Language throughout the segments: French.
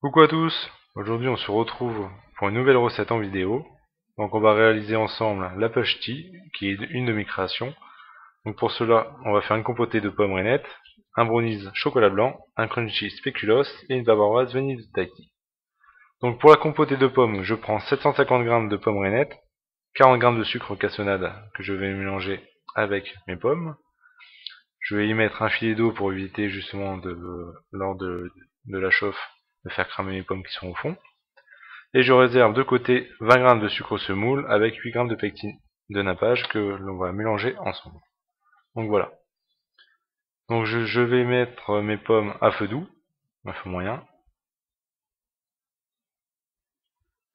Coucou à tous, aujourd'hui on se retrouve pour une nouvelle recette en vidéo. Donc on va réaliser ensemble la push tea, qui est une de mes créations. Donc pour cela, on va faire une compotée de pommes rainettes, un brownies chocolat blanc, un crunchy spéculoos et une bavaroise vanille de Tahiti. Donc pour la compotée de pommes, je prends 750 g de pommes rainettes, 40 g de sucre cassonade que je vais mélanger avec mes pommes. Je vais y mettre un filet d'eau pour éviter justement lors de la chauffe de faire cramer mes pommes qui sont au fond. Et je réserve de côté 20 g de sucre semoule avec 8 g de pectine de nappage que l'on va mélanger ensemble. Donc voilà. Donc je vais mettre mes pommes à feu doux, à feu moyen,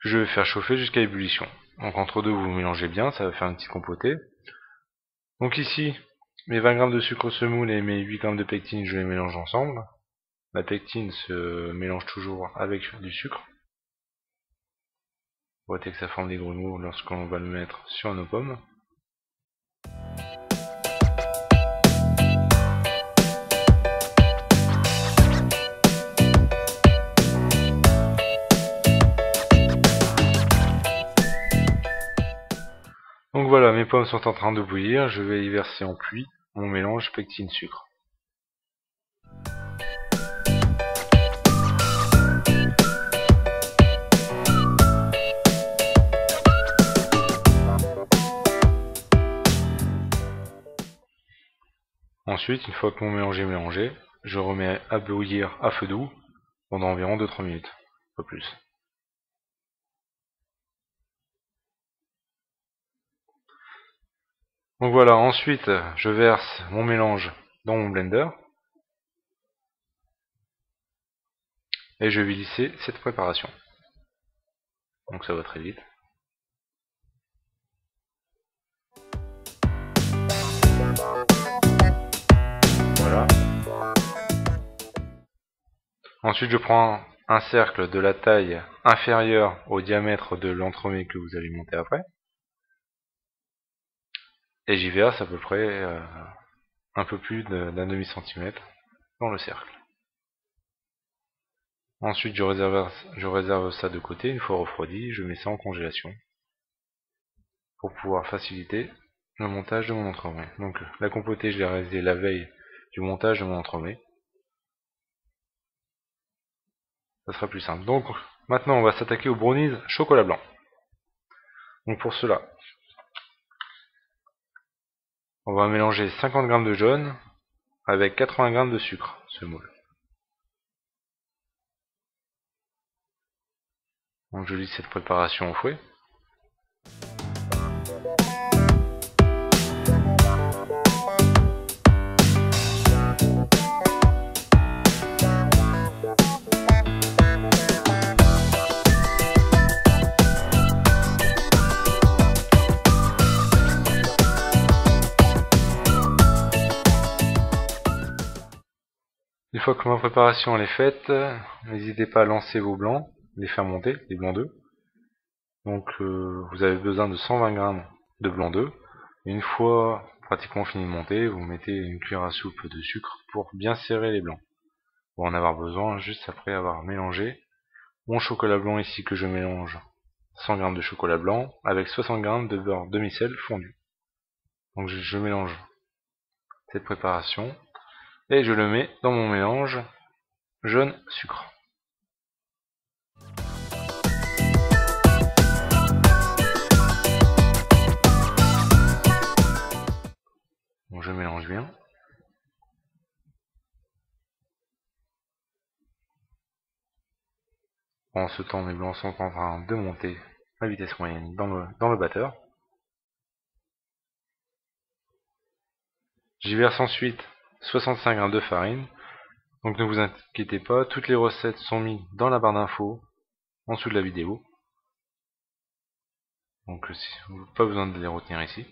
que je vais faire chauffer jusqu'à ébullition. Donc entre deux, vous mélangez bien, ça va faire une petite compotée. Donc ici, mes 20 g de sucre semoule et mes 8 g de pectine, je les mélange ensemble. La pectine se mélange toujours avec du sucre, pour éviter que ça forme des grumeaux lorsqu'on va le mettre sur nos pommes. Donc voilà, mes pommes sont en train de bouillir, je vais y verser en pluie mon mélange pectine-sucre. Ensuite, une fois que mon mélange est mélangé, je remets à bouillir à feu doux pendant environ 2-3 minutes, pas plus. Donc voilà, ensuite je verse mon mélange dans mon blender et je vais lisser cette préparation. Donc ça va très vite. Voilà. Ensuite je prends un cercle de la taille inférieure au diamètre de l'entremet que vous allez monter après. Et j'y verse à peu près un peu plus d'un demi-centimètre dans le cercle. Ensuite je réserve ça de côté, une fois refroidi, je mets ça en congélation pour pouvoir faciliter le montage de mon entremet. Donc la compotée je l'ai réalisée la veille du montage de mon entremet. Ça sera plus simple. Donc maintenant on va s'attaquer aux brownies chocolat blanc. Donc pour cela, on va mélanger 50 g de jaune avec 80 g de sucre semoule. Donc je lisse cette préparation au fouet. Une fois que ma préparation elle est faite, n'hésitez pas à lancer vos blancs, les faire monter, les blancs d'œufs. Donc vous avez besoin de 120 g de blanc d'œufs. Une fois pratiquement fini de monter, vous mettez une cuillère à soupe de sucre pour bien serrer les blancs. Pour en avoir besoin juste après avoir mélangé mon chocolat blanc ici que je mélange 100 g de chocolat blanc avec 60 g de beurre demi-sel fondu. Donc je mélange cette préparation et je le mets dans mon mélange jaune sucre. Donc je mélange bien. En ce temps, mes blancs sont en train de monter à vitesse moyenne dans le batteur. J'y verse ensuite 65 g de farine. Donc ne vous inquiétez pas, toutes les recettes sont mises dans la barre d'infos en dessous de la vidéo. Donc pas besoin de les retenir ici.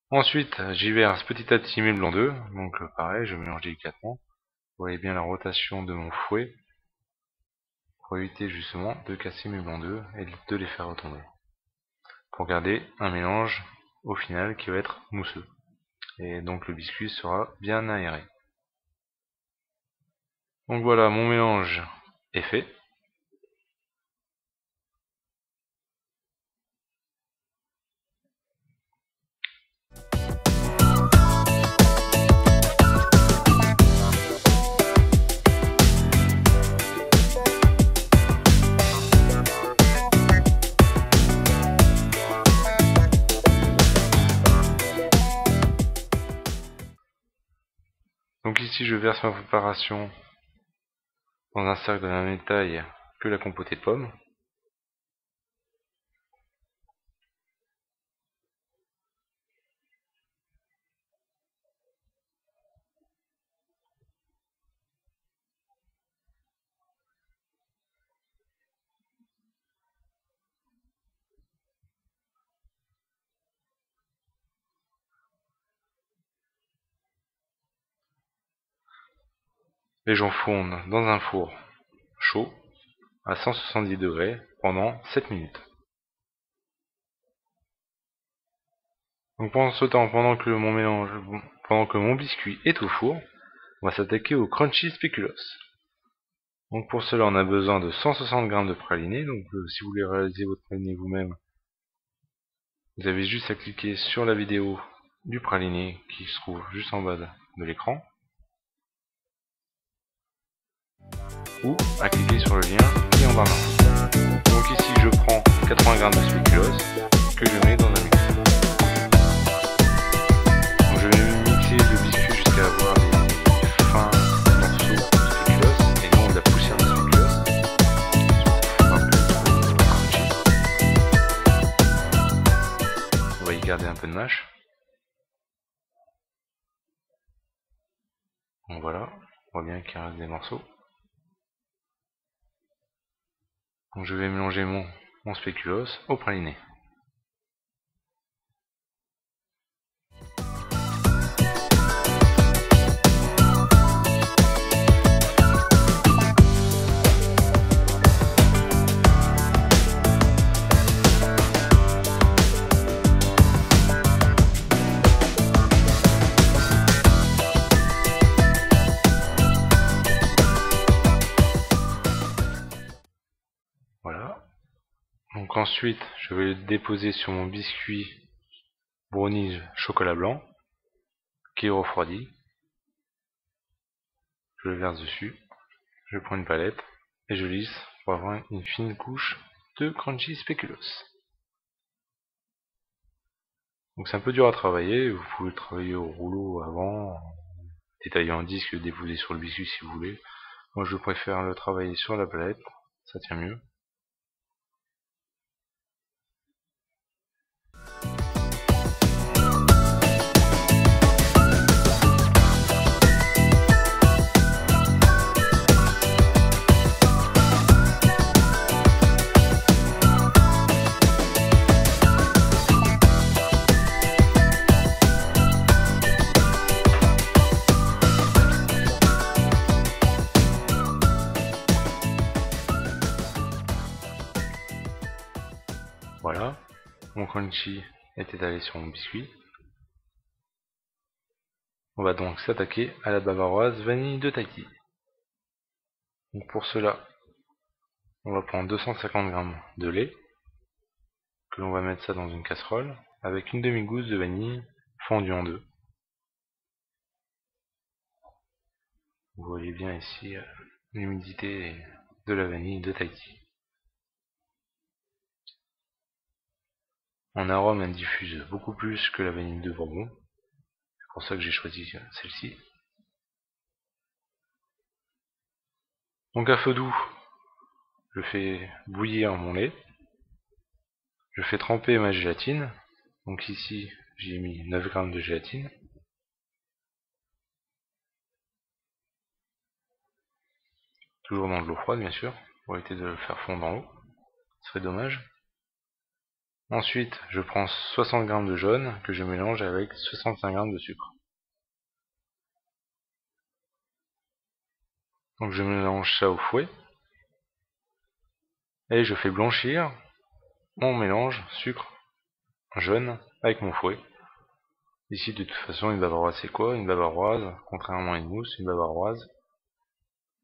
Ensuite, j'y verse petit à petit mes blancs d'œufs. Donc pareil, je mélange délicatement. Vous voyez bien la rotation de mon fouet pour éviter justement de casser mes blancs d'œufs et de les faire retomber. Pour garder un mélange au final qui va être mousseux. Et donc le biscuit sera bien aéré. Donc voilà, mon mélange est fait. Donc ici je verse ma préparation dans un cercle de la même taille que la compotée de pommes. Et j'enfourne dans un four chaud à 170 degrés pendant 7 minutes. Donc pendant ce temps, pendant que mon biscuit est au four, on va s'attaquer au crunchy spéculoos. Donc pour cela, on a besoin de 160 g de praliné. Donc si vous voulez réaliser votre praliné vous-même, vous avez juste à cliquer sur la vidéo du praliné qui se trouve juste en bas de l'écran, ou à cliquer sur le lien qui est en bas. Donc ici, je prends 80 g de spéculoos que je mets dans un mixeur. Donc je vais mixer le biscuit jusqu'à avoir des fins morceaux de spéculoos et non de la poussière de spéculoos. On va y garder un peu de mâche. Donc voilà, on voit bien qu'il reste des morceaux. Donc je vais mélanger mon spéculoos au praliné. Voilà. Donc ensuite, je vais le déposer sur mon biscuit brownie chocolat blanc qui est refroidi. Je le verse dessus. Je prends une palette et je lisse pour avoir une fine couche de crunchy spéculoos. Donc c'est un peu dur à travailler, vous pouvez travailler au rouleau avant, détailler en disque, déposer sur le biscuit si vous voulez. Moi je préfère le travailler sur la palette, ça tient mieux. Voilà, mon crunchy est étalé sur mon biscuit. On va donc s'attaquer à la bavaroise vanille de Tahiti. Donc pour cela, on va prendre 250 g de lait, que l'on va mettre ça dans une casserole, avec une demi-gousse de vanille fondue en deux. Vous voyez bien ici l'humidité de la vanille de Tahiti. En arôme, elle diffuse beaucoup plus que la vanille de Bourbon. C'est pour ça que j'ai choisi celle-ci. Donc à feu doux, je fais bouillir mon lait. Je fais tremper ma gélatine. Donc ici, j'ai mis 9 g de gélatine. Toujours dans de l'eau froide, bien sûr, pour éviter de le faire fondre dans l'eau. Ce serait dommage. Ensuite, je prends 60 g de jaune que je mélange avec 65 g de sucre. Donc je mélange ça au fouet. Et je fais blanchir mon mélange sucre jaune avec mon fouet. Ici, de toute façon, une bavaroise c'est quoi? Une bavaroise, contrairement à une mousse, une bavaroise,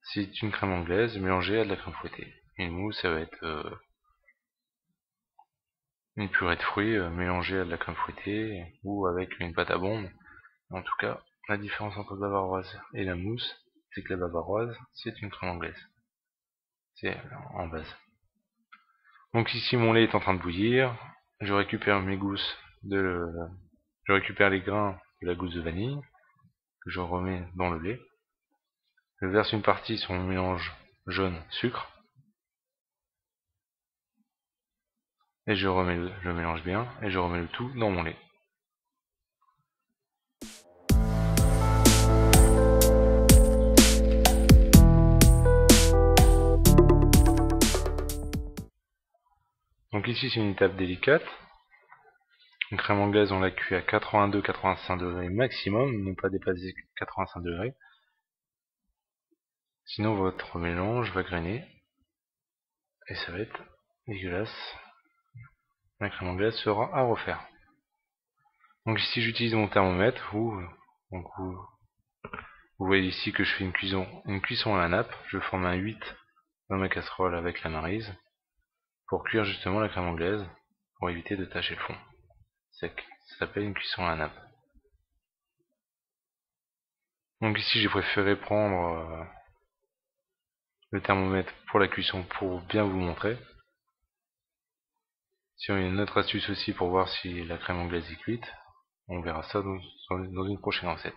c'est une crème anglaise mélangée à de la crème fouettée. Une mousse, ça va être une purée de fruits mélangée à de la crème fouettée ou avec une pâte à bombe. En tout cas, la différence entre la bavaroise et la mousse, c'est que la bavaroise, c'est une crème anglaise. C'est en base. Donc ici, mon lait est en train de bouillir. Je récupère mes gousses je récupère les grains de la gousse de vanille que je remets dans le lait. Je verse une partie sur mon mélange jaune sucre et je mélange bien et je remets le tout dans mon lait. Donc ici c'est une étape délicate. Une crème anglaise on la cuit à 82-85 degrés maximum, ne pas dépasser 85 degrés. Sinon votre mélange va grainer et ça va être dégueulasse. La crème anglaise sera à refaire. Donc ici j'utilise mon thermomètre vous voyez ici que je fais une cuisson à la nappe. Je forme un 8 dans ma casserole avec la maryse pour cuire justement la crème anglaise pour éviter de tacher le fond sec. Ça s'appelle une cuisson à la nappe. Donc ici j'ai préféré prendre le thermomètre pour la cuisson pour bien vous montrer. Si on a une autre astuce aussi pour voir si la crème anglaise est cuite, on verra ça dans une prochaine recette.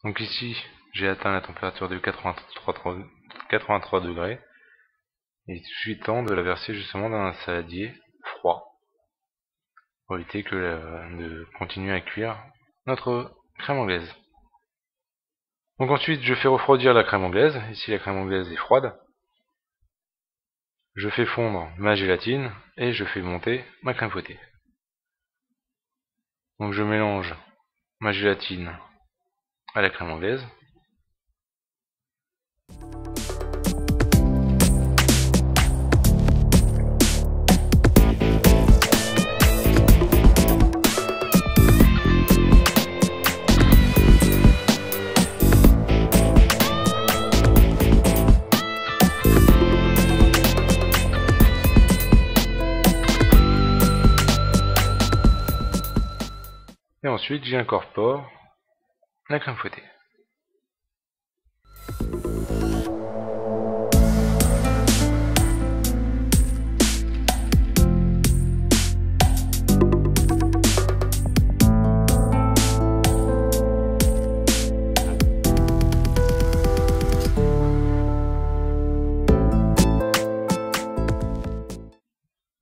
Donc ici, j'ai atteint la température de 83 degrés. Et il suffit temps de la verser justement dans un saladier froid pour éviter de continuer à cuire notre crème anglaise. Donc ensuite, je fais refroidir la crème anglaise. Ici, la crème anglaise est froide. Je fais fondre ma gélatine et je fais monter ma crème fouettée. Donc je mélange ma gélatine à la crème anglaise. Et ensuite, j'y incorpore la crème fouettée.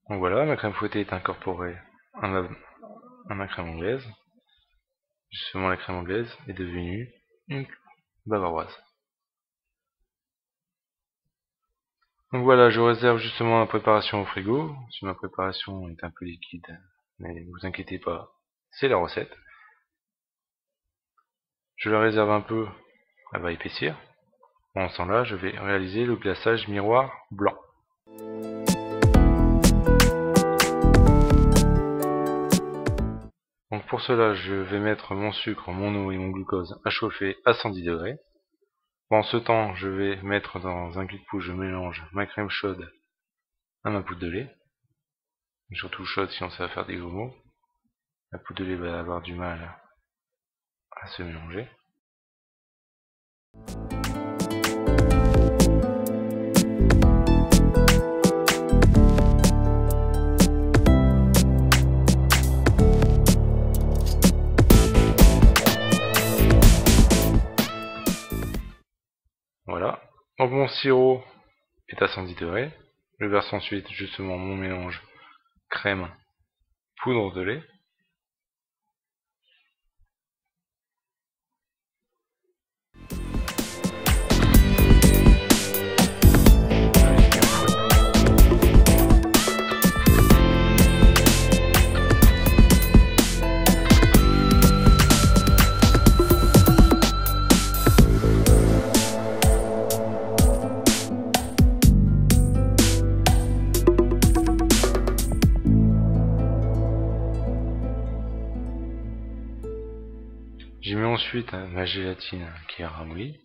Donc voilà, ma crème fouettée est incorporée à ma crème anglaise. Justement, la crème anglaise est devenue une bavaroise. Donc voilà, je réserve justement la préparation au frigo. Si ma préparation est un peu liquide, mais ne vous inquiétez pas, c'est la recette. Je la réserve un peu, elle va épaissir. Pendant ce temps-là, je vais réaliser le glaçage miroir blanc. Donc pour cela, je vais mettre mon sucre, mon eau et mon glucose à chauffer à 110 degrés. Pendant ce temps, je vais mettre dans un cuit-de-pouce, je mélange ma crème chaude à ma poudre de lait. Surtout chaude si on sait faire des grumeaux. La poudre de lait va avoir du mal à se mélanger. Voilà. Donc mon sirop est à 110 degrés. Je verse ensuite justement mon mélange crème, poudre de lait. ensuite ma gélatine qui est ramollie.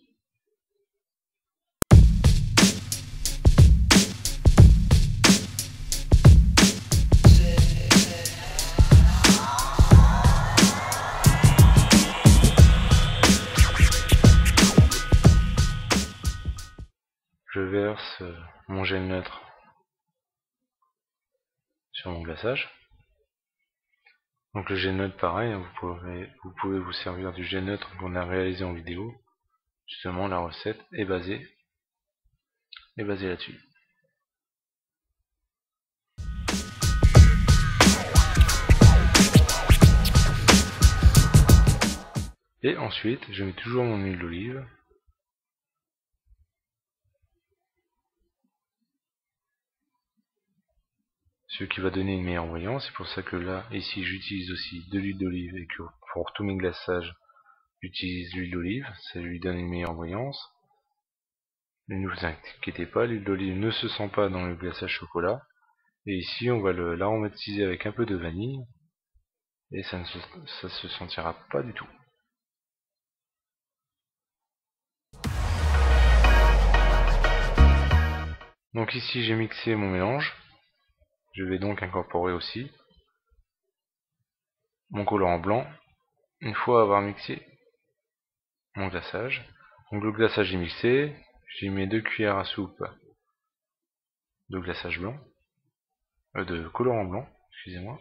Je verse mon gel neutre sur mon glaçage. Donc le gel neutre pareil, vous pouvez vous servir du gel neutre qu'on a réalisé en vidéo. Justement la recette est basée là-dessus. Et ensuite je mets toujours mon huile d'olive. Ce qui va donner une meilleure voyance. C'est pour ça que là, ici, j'utilise aussi de l'huile d'olive et que pour tous mes glaçages, j'utilise l'huile d'olive. Ça lui donne une meilleure voyance. Mais ne vous inquiétez pas, l'huile d'olive ne se sent pas dans le glaçage chocolat. Et ici, on va l'aromatiser avec un peu de vanille. Et ça se sentira pas du tout. Donc ici, j'ai mixé mon mélange. Je vais donc incorporer aussi mon colorant blanc. Une fois avoir mixé mon glaçage. Donc le glaçage est mixé. J'y mets 2 cuillères à soupe de glaçage blanc. De colorant blanc, excusez-moi.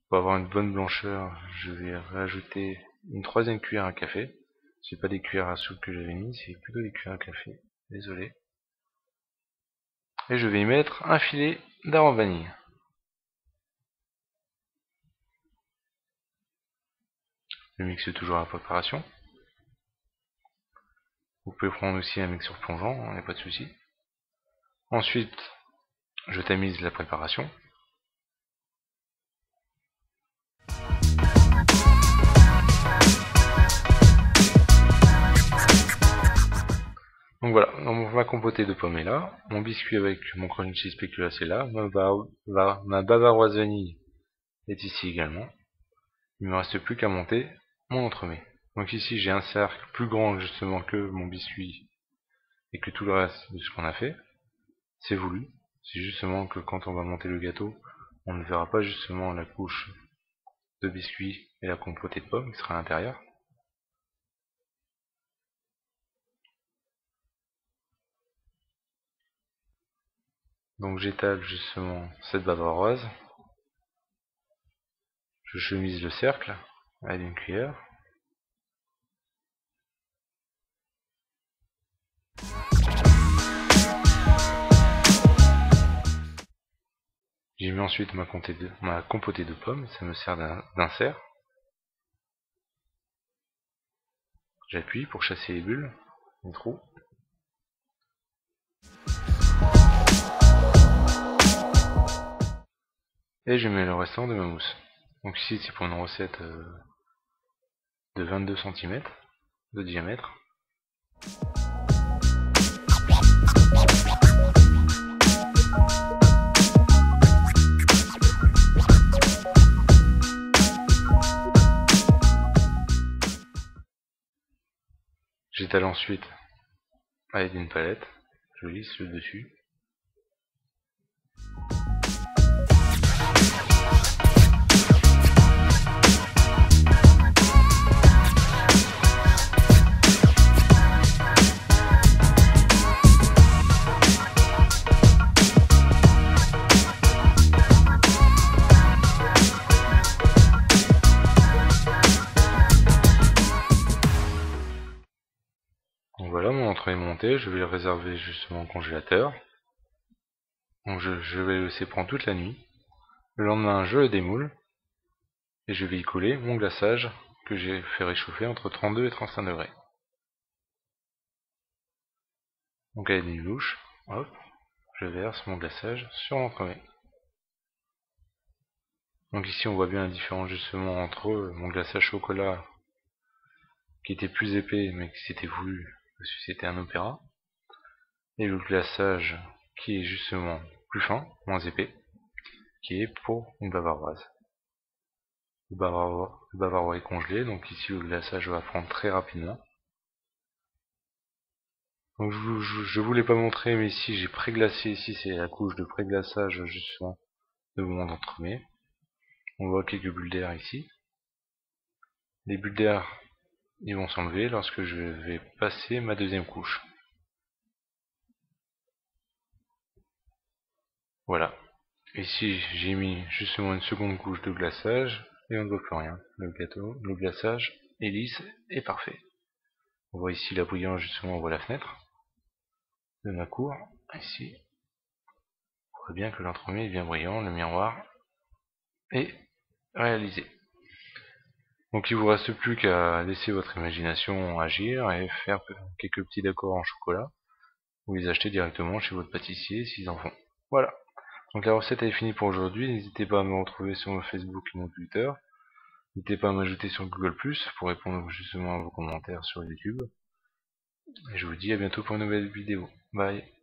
Pour avoir une bonne blancheur, je vais rajouter une 3e cuillère à café. C'est pas des cuillères à soupe que j'avais mis, c'est plutôt des cuillères à café. Désolé. Et je vais y mettre un filet d'arôme vanille. Je mixe toujours la préparation. Vous pouvez prendre aussi un mixeur plongeant, il n'y a pas de souci. Ensuite, je tamise la préparation. Donc voilà, ma compotée de pommes est là, mon biscuit avec mon crunchy spéculoos est là, ma bavaroise vanille est ici également. Il ne me reste plus qu'à monter mon entremets. Donc ici j'ai un cercle plus grand justement que mon biscuit et que tout le reste de ce qu'on a fait. C'est voulu. C'est justement que quand on va monter le gâteau, on ne verra pas justement la couche de biscuit et la compotée de pommes qui sera à l'intérieur. Donc j'étale justement cette bavaroise. Je chemise le cercle avec une cuillère. J'y mets ensuite ma compotée de pommes, ça me sert d'insert. J'appuie pour chasser les bulles, les trous. Et je mets le restant de ma mousse. Donc ici c'est pour une recette de 22 cm de diamètre. J'étale ensuite avec une palette, je lisse le dessus. Donc voilà, mon entrée est montée, je vais le réserver justement au congélateur. Donc je vais le laisser prendre toute la nuit. Le lendemain, je le démoule et je vais y coller mon glaçage que j'ai fait réchauffer entre 32 et 35 degrés. Donc avec une louche, hop, je verse mon glaçage sur l'entremet. Donc ici on voit bien la différence justement entre mon glaçage chocolat qui était plus épais mais qui s'était voulu parce que c'était un opéra, et le glaçage qui est justement plus fin, moins épais, qui est pour une bavaroise. Le bavarois est congelé, donc ici le glaçage va prendre très rapidement. Donc je voulais pas montrer, mais ici j'ai pré-glacé, ici c'est la couche de pré-glaçage justement de mon entremets. On voit quelques bulles d'air ici. Les bulles d'air ils vont s'enlever lorsque je vais passer ma deuxième couche. Voilà. Ici j'ai mis justement une seconde couche de glaçage et on ne voit plus rien. Le glaçage est lisse et parfait. On voit ici la brillance, justement on voit la fenêtre de ma cour. Ici, on voit bien que l'entremet est bien brillant, le miroir est réalisé. Donc il vous reste plus qu'à laisser votre imagination agir et faire quelques petits décors en chocolat, ou les acheter directement chez votre pâtissier s'ils en font. Voilà. Donc la recette est finie pour aujourd'hui. N'hésitez pas à me retrouver sur mon Facebook et mon Twitter. N'hésitez pas à m'ajouter sur Google+, pour répondre justement à vos commentaires sur YouTube. Et je vous dis à bientôt pour une nouvelle vidéo. Bye.